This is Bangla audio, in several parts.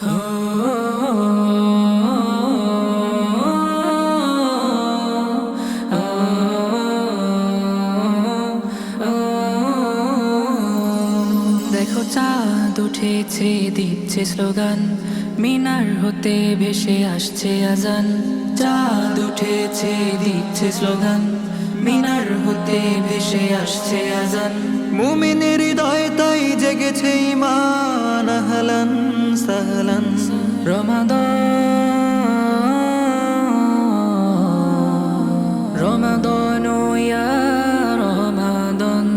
দেখো চাঁদ উঠেছে দিচ্ছে স্লোগান, মিনার হতে ভেসে আসছে আজান। চাঁদ উঠেছে দিচ্ছে স্লোগান, মিনার হতে ভেসে আসছে আজান। মুমিনের হৃদয় তাই জেগেছে ঈমান, আহলান সাহলান। رمضان يا رمضان،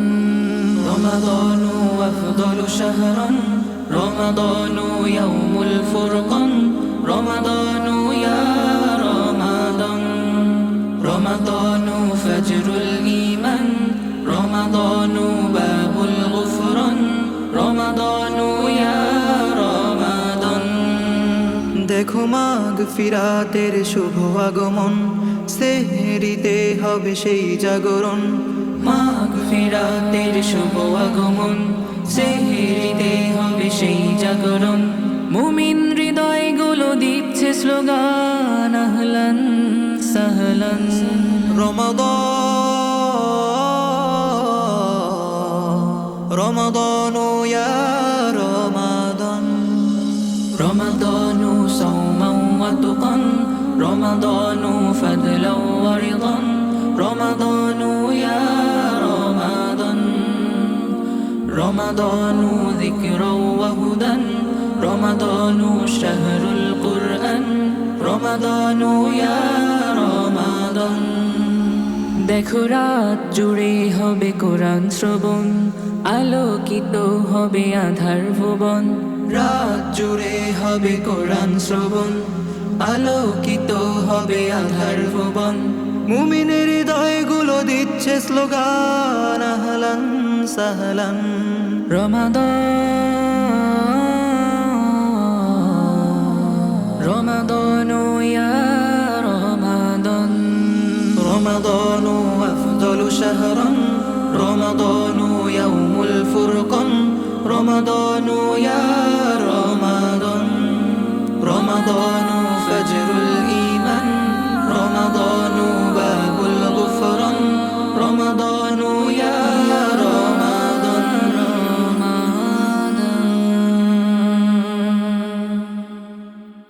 رمضان أفضل شهرا، رمضان يوم الفرقان، رمضان يا رمضان، رمضان فجر الإيمان، رمضان باب الغفران، رمضان يا رمضان। দেখো মাগফিরাতের শুভ আগমন, সেহরিতে হবে সেই জাগরণ। মাগফিরাতের শুভ আগমন, সেহরিতে হবে সেই জাগরণ। মুমিন হৃদয়গুলো দিচ্ছে স্লোগান, আহলান সাহলান। রমাদান ইয়া রমাদান। رمضان صوما وتقا، رمضان فضلا ورضا، رمضان يا رمضان، رمضان ذكرا وهدى، رمضان شهر القرآن، رمضان يا رمضان। দেখো রাত জুড়ে হবে কোরআন শ্রবণ, আলোকিত হবে আধার ভুবন। রাত জুড়ে হবে কোরআন শ্রবণ, আলোকিত হবে আধার ভুবন। মুমিনের হৃদয়গুলো দিচ্ছে স্লোগান, আহলান সাহলান। رمضان يا رمضان، رمضان أفضل شهرا، رمضان يوم الفرقان، رمضان يا رمضان، رمضان